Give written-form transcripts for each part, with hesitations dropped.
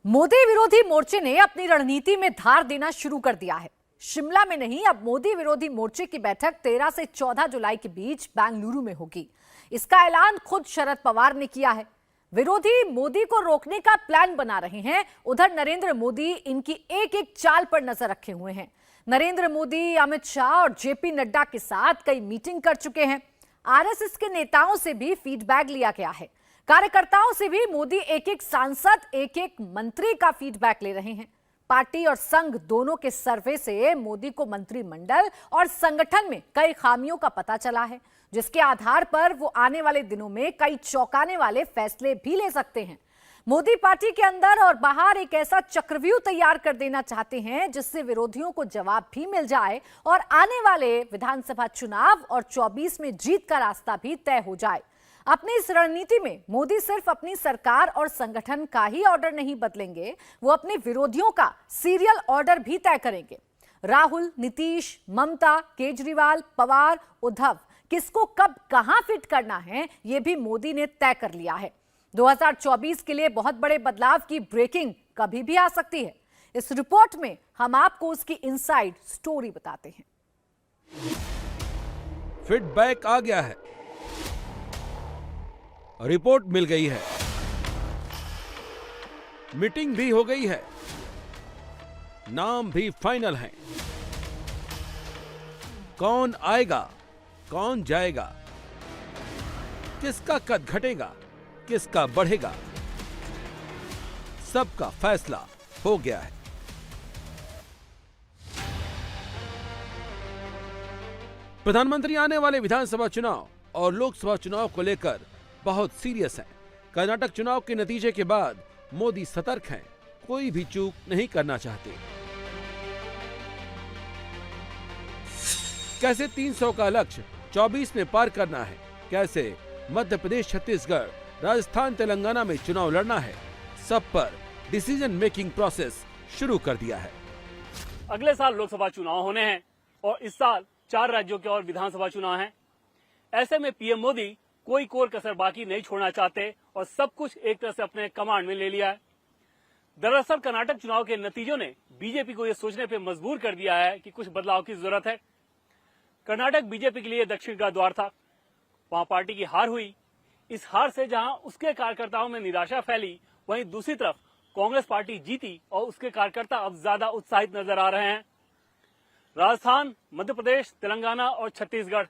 मोदी विरोधी मोर्चे ने अपनी रणनीति में धार देना शुरू कर दिया है। शिमला में नहीं, अब मोदी विरोधी मोर्चे की बैठक 13 से 14 जुलाई के बीच बेंगलुरु में होगी। इसका ऐलान खुद शरद पवार ने किया है। विरोधी मोदी को रोकने का प्लान बना रहे हैं। उधर नरेंद्र मोदी इनकी एक एक चाल पर नजर रखे हुए हैं। नरेंद्र मोदी अमित शाह और जेपी नड्डा के साथ कई मीटिंग कर चुके हैं। आरएसएस के नेताओं से भी फीडबैक लिया गया है। कार्यकर्ताओं से भी मोदी एक एक सांसद, एक एक मंत्री का फीडबैक ले रहे हैं। पार्टी और संघ दोनों के सर्वे से मोदी को मंत्रिमंडल और संगठन में कई खामियों का पता चला है, जिसके आधार पर वो आने वाले दिनों में कई चौंकाने वाले फैसले भी ले सकते हैं। मोदी पार्टी के अंदर और बाहर एक ऐसा चक्रव्यूह तैयार कर देना चाहते हैं जिससे विरोधियों को जवाब भी मिल जाए और आने वाले विधानसभा चुनाव और 24 में जीत का रास्ता भी तय हो जाए। अपनी इस रणनीति में मोदी सिर्फ अपनी सरकार और संगठन का ही ऑर्डर नहीं बदलेंगे, वो अपने विरोधियों का सीरियल ऑर्डर भी तय करेंगे। राहुल, नीतीश, ममता, केजरीवाल, पवार, उद्धव, किसको कब कहां फिट करना है, यह भी मोदी ने तय कर लिया है। 2024 के लिए बहुत बड़े बदलाव की ब्रेकिंग कभी भी आ सकती है। इस रिपोर्ट में हम आपको उसकी इनसाइड स्टोरी बताते हैं। फीडबैक आ गया है, रिपोर्ट मिल गई है, मीटिंग भी हो गई है, नाम भी फाइनल है। कौन आएगा, कौन जाएगा, किसका कद घटेगा, किसका बढ़ेगा, सबका फैसला हो गया है। प्रधानमंत्री आने वाले विधानसभा चुनाव और लोकसभा चुनाव को लेकर बहुत सीरियस है। कर्नाटक चुनाव के नतीजे के बाद मोदी सतर्क हैं, कोई भी चूक नहीं करना चाहते। कैसे 300 का लक्ष्य 24 में पार करना है, कैसे मध्य प्रदेश, छत्तीसगढ़, राजस्थान, तेलंगाना में चुनाव लड़ना है, सब पर डिसीजन मेकिंग प्रोसेस शुरू कर दिया है। अगले साल लोकसभा चुनाव होने हैं और इस साल 4 राज्यों के और विधानसभा चुनाव हैं। ऐसे में पीएम मोदी कोई कोर कसर बाकी नहीं छोड़ना चाहते और सब कुछ एक तरह से अपने कमांड में ले लिया है। दरअसल कर्नाटक चुनाव के नतीजों ने बीजेपी को यह सोचने पर मजबूर कर दिया है कि कुछ बदलाव की जरूरत है। कर्नाटक बीजेपी के लिए दक्षिण का द्वार था, वहां पार्टी की हार हुई। इस हार से जहां उसके कार्यकर्ताओं में निराशा फैली, वहीं दूसरी तरफ कांग्रेस पार्टी जीती और उसके कार्यकर्ता अब ज्यादा उत्साहित नजर आ रहे हैं। राजस्थान, मध्य प्रदेश, तेलंगाना और छत्तीसगढ़,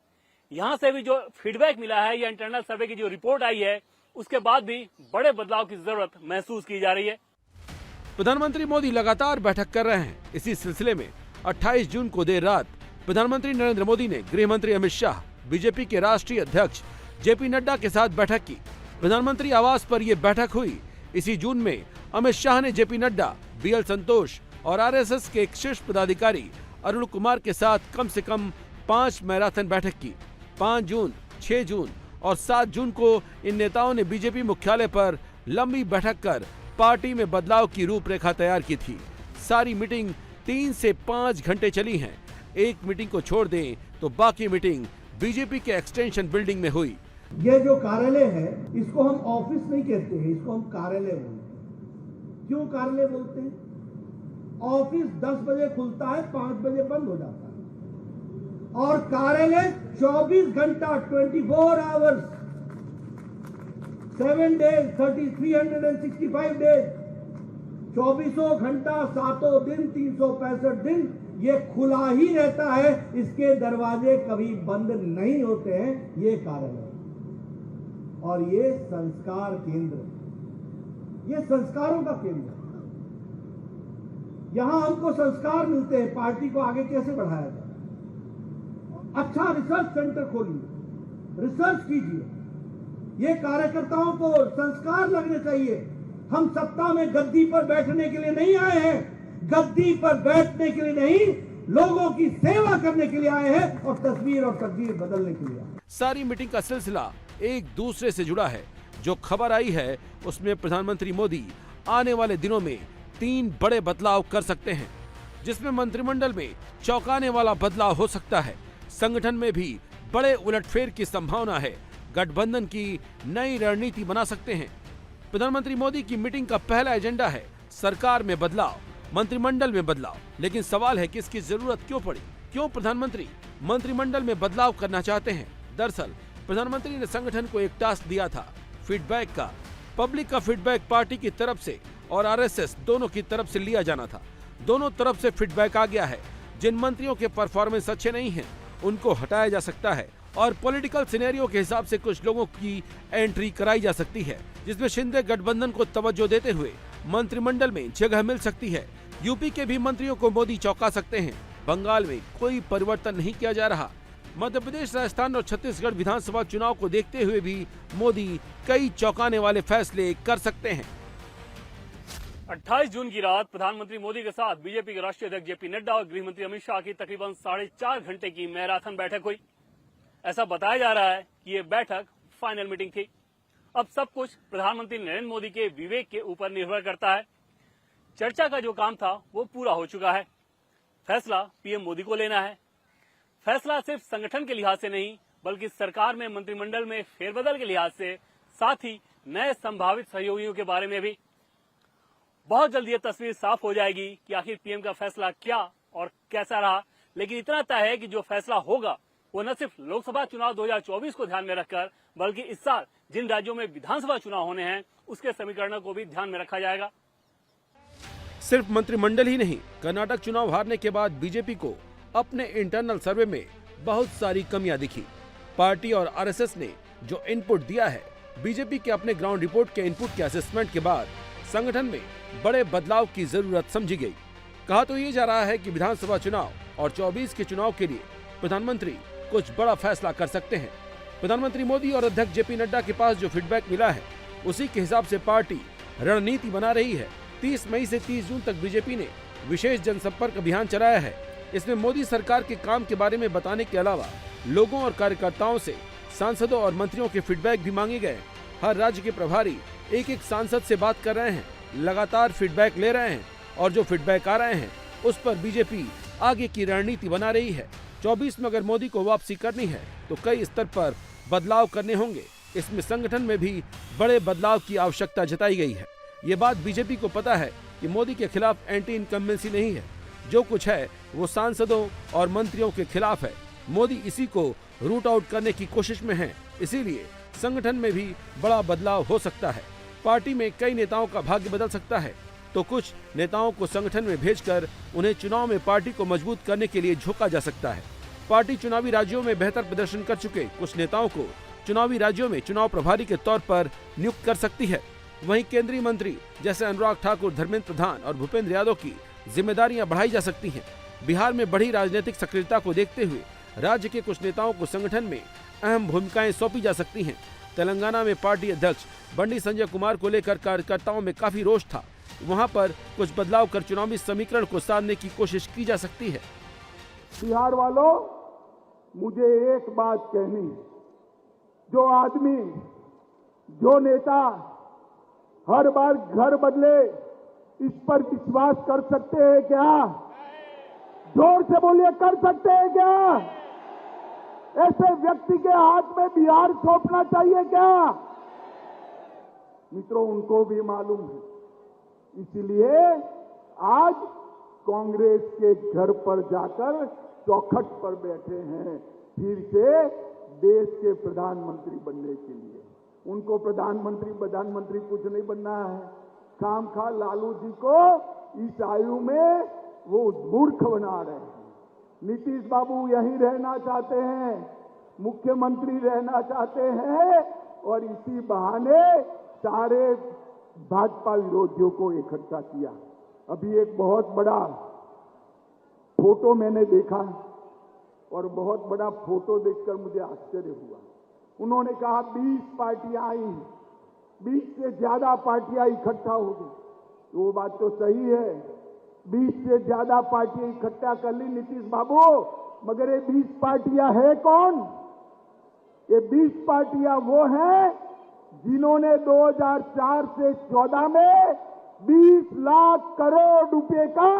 यहां से भी जो फीडबैक मिला है या इंटरनल सर्वे की जो रिपोर्ट आई है, उसके बाद भी बड़े बदलाव की जरूरत महसूस की जा रही है। प्रधानमंत्री मोदी लगातार बैठक कर रहे हैं। इसी सिलसिले में 28 जून को देर रात प्रधानमंत्री नरेंद्र मोदी ने गृह मंत्री अमित शाह, बीजेपी के राष्ट्रीय अध्यक्ष जेपी नड्डा के साथ बैठक की। प्रधानमंत्री आवास पर यह बैठक हुई। इसी जून में अमित शाह ने जेपी नड्डा, बीएल संतोष और आरएसएस के एक शीर्ष पदाधिकारी अरुण कुमार के साथ कम से कम 5 मैराथन बैठक की। 5 जून, 6 जून और 7 जून को इन नेताओं ने बीजेपी मुख्यालय पर लंबी बैठक कर पार्टी में बदलाव की रूपरेखा तैयार की थी। सारी मीटिंग 3 से 5 घंटे चली हैं। एक मीटिंग को छोड़ दें तो बाकी मीटिंग बीजेपी के एक्सटेंशन बिल्डिंग में हुई। ये जो कार्यालय है, इसको हम ऑफिस नहीं कहते हैं, इसको हम कार्यालय बोलते हैं। क्यों कार्यालय बोलते हैं? ऑफिस 10 बजे खुलता है, 5 बजे बंद हो जाता है, और कार्यालय 24 घंटा 24 आवर्स 7 डेज 365 डेज 24 घंटा 7 दिन 365 दिन ये खुला ही रहता है। इसके दरवाजे कभी बंद नहीं होते हैं। ये कार्यालय और ये संस्कार केंद्र, ये संस्कारों का केंद्र है। यहां हमको संस्कार मिलते हैं, पार्टी को आगे कैसे बढ़ाया जाए। अच्छा रिसर्च सेंटर खोलिए, रिसर्च कीजिए। ये कार्यकर्ताओं को संस्कार लगने चाहिए। हम सत्ता में गद्दी पर बैठने के लिए नहीं आए हैं, गद्दी पर बैठने के लिए नहीं, लोगों की सेवा करने के लिए आए हैं और तस्वीर और तकदीर बदलने के लिए। सारी मीटिंग का सिलसिला एक दूसरे से जुड़ा है। जो खबर आई है उसमें प्रधानमंत्री मोदी आने वाले दिनों में 3 बड़े बदलाव कर सकते हैं, जिसमें मंत्रिमंडल में चौंकाने वाला बदलाव हो सकता है। संगठन में भी बड़े उलटफेर की संभावना है। गठबंधन की नई रणनीति बना सकते हैं। प्रधानमंत्री मोदी की मीटिंग का पहला एजेंडा है सरकार में बदलाव, मंत्रिमंडल में बदलाव, लेकिन सवाल है कि इसकी जरूरत क्यों पड़ी? क्यों प्रधानमंत्री मंत्रिमंडल में बदलाव करना चाहते हैं? दरअसल प्रधानमंत्री ने संगठन को एक टास्क दिया था, फीडबैक का। पब्लिक का फीडबैक पार्टी की तरफ से और आरएसएस दोनों की तरफ से लिया जाना था। दोनों तरफ से फीडबैक आ गया है। जिन मंत्रियों के परफॉर्मेंस अच्छे नहीं हैं, उनको हटाया जा सकता है और पॉलिटिकल सिनेरियो के हिसाब से कुछ लोगों की एंट्री कराई जा सकती है, जिसमें शिंदे गठबंधन को तवज्जो देते हुए मंत्रिमंडल में जगह मिल सकती है। यूपी के भी मंत्रियों को मोदी चौंका सकते हैं। बंगाल में कोई परिवर्तन नहीं किया जा रहा। मध्य प्रदेश, राजस्थान और छत्तीसगढ़ विधानसभा चुनाव को देखते हुए भी मोदी कई चौंकाने वाले फैसले कर सकते हैं। 28 जून की रात प्रधानमंत्री मोदी के साथ बीजेपी के राष्ट्रीय अध्यक्ष जेपी नड्डा और गृह मंत्री अमित शाह की तकरीबन 4.5 घंटे की मैराथन बैठक हुई। ऐसा बताया जा रहा है कि ये बैठक फाइनल मीटिंग थी। अब सब कुछ प्रधानमंत्री नरेंद्र मोदी के विवेक के ऊपर निर्भर करता है। चर्चा का जो काम था वो पूरा हो चुका है। फैसला पीएम मोदी को लेना है। फैसला सिर्फ संगठन के लिहाज से नहीं, बल्कि सरकार में मंत्रिमंडल में फेरबदल के लिहाज से, साथ ही नए संभावित सहयोगियों के बारे में भी। बहुत जल्दी ये तस्वीर साफ हो जाएगी कि आखिर पीएम का फैसला क्या और कैसा रहा। लेकिन इतना तय है कि जो फैसला होगा वो न सिर्फ लोकसभा चुनाव 2024 को ध्यान में रखकर, बल्कि इस साल जिन राज्यों में विधानसभा चुनाव होने हैं उसके समीकरणों को भी ध्यान में रखा जाएगा। सिर्फ मंत्रिमंडल ही नहीं, कर्नाटक चुनाव हारने के बाद बीजेपी को अपने इंटरनल सर्वे में बहुत सारी कमियां दिखी। पार्टी और आरएसएस ने जो इनपुट दिया है, बीजेपी के अपने ग्राउंड रिपोर्ट के इनपुट के असेसमेंट के बाद संगठन में बड़े बदलाव की जरूरत समझी गई। कहा तो ये जा रहा है कि विधानसभा चुनाव और 24 के चुनाव के लिए प्रधानमंत्री कुछ बड़ा फैसला कर सकते हैं। प्रधानमंत्री मोदी और अध्यक्ष जेपी नड्डा के पास जो फीडबैक मिला है, उसी के हिसाब से पार्टी रणनीति बना रही है। 30 मई से 30 जून तक बीजेपी ने विशेष जनसंपर्क अभियान चलाया है। इसमें मोदी सरकार के काम के बारे में बताने के अलावा लोगों और कार्यकर्ताओं से सांसदों और मंत्रियों के फीडबैक भी मांगे गए। हर राज्य के प्रभारी एक एक सांसद से बात कर रहे हैं, लगातार फीडबैक ले रहे हैं और जो फीडबैक आ रहे हैं उस पर बीजेपी आगे की रणनीति बना रही है। 24 में अगर मोदी को वापसी करनी है तो कई स्तर पर बदलाव करने होंगे। इसमें संगठन में भी बड़े बदलाव की आवश्यकता जताई गई है। ये बात बीजेपी को पता है कि मोदी के खिलाफ एंटी इनकम्बेंसी नहीं है। जो कुछ है वो सांसदों और मंत्रियों के खिलाफ है। मोदी इसी को रूट आउट करने की कोशिश में है। इसीलिए संगठन में भी बड़ा बदलाव हो सकता है। पार्टी में कई नेताओं का भाग्य बदल सकता है, तो कुछ नेताओं को संगठन में भेजकर उन्हें चुनाव में पार्टी को मजबूत करने के लिए झोंका जा सकता है। पार्टी चुनावी राज्यों में बेहतर प्रदर्शन कर चुके कुछ नेताओं को चुनावी राज्यों में चुनाव प्रभारी के तौर पर नियुक्त कर सकती है। वहीं केंद्रीय मंत्री जैसे अनुराग ठाकुर, धर्मेंद्र प्रधान और भूपेंद्र यादव की जिम्मेदारियां बढ़ाई जा सकती हैं। बिहार में बढ़ी राजनीतिक सक्रियता को देखते हुए राज्य के कुछ नेताओं को संगठन में अहम भूमिकाएं सौंपी जा सकती हैं। तेलंगाना में पार्टी अध्यक्ष बंडी संजय कुमार को लेकर कार्यकर्ताओं में काफी रोष था। वहां पर कुछ बदलाव कर चुनावी समीकरण को साधने की कोशिश की जा सकती है। बिहार वालों, मुझे एक बात कहनी है, जो आदमी, जो नेता हर बार घर बदले, इस पर विश्वास कर सकते हैं क्या? जोर से बोलिए, कर सकते हैं क्या? ऐसे व्यक्ति के हाथ में बिहार सौंपना चाहिए क्या? मित्रों, उनको भी मालूम है। इसलिए आज कांग्रेस के घर पर जाकर चौखट पर बैठे हैं, फिर से देश के प्रधानमंत्री बनने के लिए। उनको प्रधानमंत्री कुछ नहीं बनना है। खामखा लालू जी को इस आयु में वो मूर्ख बना रहे हैं। नीतीश बाबू यहीं रहना चाहते हैं, मुख्यमंत्री रहना चाहते हैं और इसी बहाने सारे भाजपा विरोधियों को इकट्ठा किया। अभी एक बहुत बड़ा फोटो मैंने देखा और बहुत बड़ा फोटो देखकर मुझे आश्चर्य हुआ। उन्होंने कहा 20 पार्टियां आई, 20 से ज्यादा पार्टियां इकट्ठा हो गई। वो बात तो सही है, 20 से ज्यादा पार्टियां इकट्ठा कर ली नीतीश बाबू, मगर ये 20 पार्टियां है कौन? ये 20 पार्टियां वो हैं जिन्होंने 2004 से 14 में 20 लाख करोड़ रुपए का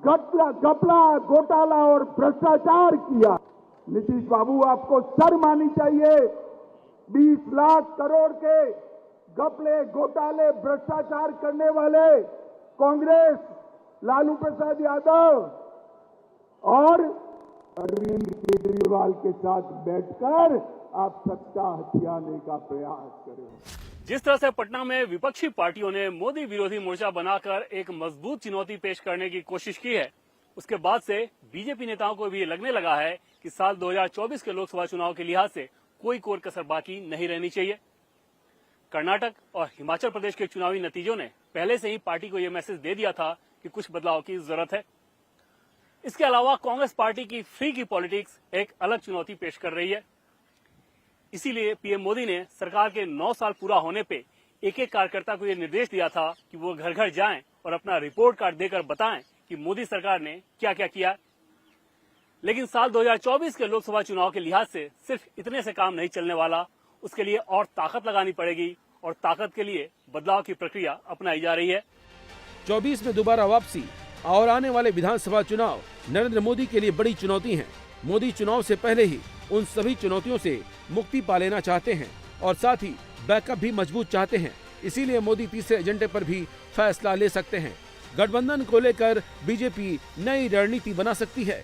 घपला, घोटाला और भ्रष्टाचार किया। नीतीश बाबू, आपको शर्म आनी चाहिए। 20 लाख करोड़ के घपले, घोटाले, भ्रष्टाचार करने वाले कांग्रेस, लालू प्रसाद यादव और अरविंद केजरीवाल के साथ बैठकर आप सत्ता हथियाने का प्रयास करें। जिस तरह से पटना में विपक्षी पार्टियों ने मोदी विरोधी मोर्चा बनाकर एक मजबूत चुनौती पेश करने की कोशिश की है, उसके बाद से बीजेपी नेताओं को भी लगने लगा है कि साल 2024 के लोकसभा चुनाव के लिहाज से कोई कोर कसर बाकी नहीं रहनी चाहिए। कर्नाटक और हिमाचल प्रदेश के चुनावी नतीजों ने पहले से ही पार्टी को यह मैसेज दे दिया था कि कुछ बदलाव की जरूरत है। इसके अलावा कांग्रेस पार्टी की फ्री की पॉलिटिक्स एक अलग चुनौती पेश कर रही है। इसीलिए पीएम मोदी ने सरकार के 9 साल पूरा होने पे एक एक कार्यकर्ता को यह निर्देश दिया था कि वो घर घर जाएं और अपना रिपोर्ट कार्ड देकर बताएं कि मोदी सरकार ने क्या क्या किया। लेकिन साल 2024 के लोकसभा चुनाव के लिहाज से सिर्फ इतने से काम नहीं चलने वाला, उसके लिए और ताकत लगानी पड़ेगी और ताकत के लिए बदलाव की प्रक्रिया अपनाई जा रही है। 24 में दोबारा वापसी और आने वाले विधानसभा चुनाव नरेंद्र मोदी के लिए बड़ी चुनौती हैं। मोदी चुनाव से पहले ही उन सभी चुनौतियों से मुक्ति पा लेना चाहते हैं और साथ ही बैकअप भी मजबूत चाहते हैं। इसीलिए मोदी तीसरे एजेंडे पर भी फैसला ले सकते हैं। गठबंधन को लेकर बीजेपी नई रणनीति बना सकती है।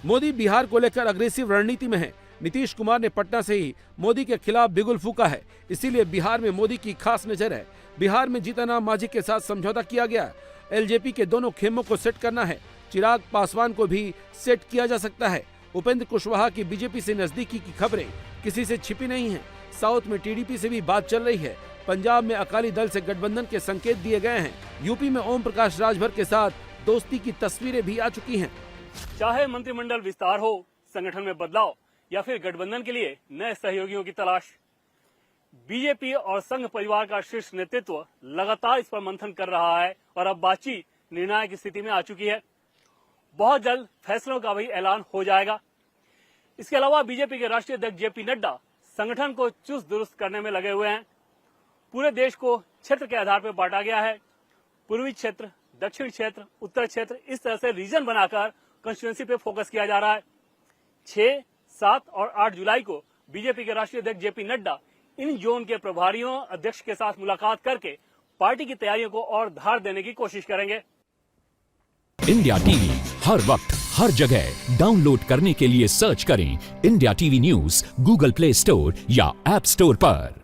मोदी बिहार को लेकर अग्रेसिव रणनीति में है। नीतीश कुमार ने पटना से ही मोदी के खिलाफ बिगुल फूका है, इसीलिए बिहार में मोदी की खास नजर है। बिहार में जीतन राम मांझी के साथ समझौता किया गया। एलजेपी के दोनों खेमों को सेट करना है। चिराग पासवान को भी सेट किया जा सकता है। उपेंद्र कुशवाहा की बीजेपी से नजदीकी की खबरें किसी से छिपी नहीं हैं। साउथ में टीडीपी से भी बात चल रही है। पंजाब में अकाली दल से गठबंधन के संकेत दिए गए हैं। यूपी में ओम प्रकाश राजभर के साथ दोस्ती की तस्वीरें भी आ चुकी हैं। चाहे मंत्रिमंडल विस्तार हो, संगठन में बदलाव या फिर गठबंधन के लिए नए सहयोगियों की तलाश, बीजेपी और संघ परिवार का शीर्ष नेतृत्व लगातार इस पर मंथन कर रहा है और अब बातचीत निर्णायक की स्थिति में आ चुकी है। बहुत जल्द फैसलों का भी ऐलान हो जाएगा। इसके अलावा बीजेपी के राष्ट्रीय अध्यक्ष जेपी नड्डा संगठन को चुस्त दुरुस्त करने में लगे हुए हैं। पूरे देश को क्षेत्र के आधार पर बांटा गया है। पूर्वी क्षेत्र, दक्षिण क्षेत्र, उत्तर क्षेत्र, इस तरह से रीजन बनाकर कंस्टिट्यूएंसी पे फोकस किया जा रहा है। 6, 7 और 8 जुलाई को बीजेपी के राष्ट्रीय अध्यक्ष जेपी नड्डा इन जोन के प्रभारियों अध्यक्ष के साथ मुलाकात करके पार्टी की तैयारियों को और धार देने की कोशिश करेंगे। इंडिया टीवी हर वक्त हर जगह डाउनलोड करने के लिए सर्च करें India TV news Google play store या ऐप स्टोर पर।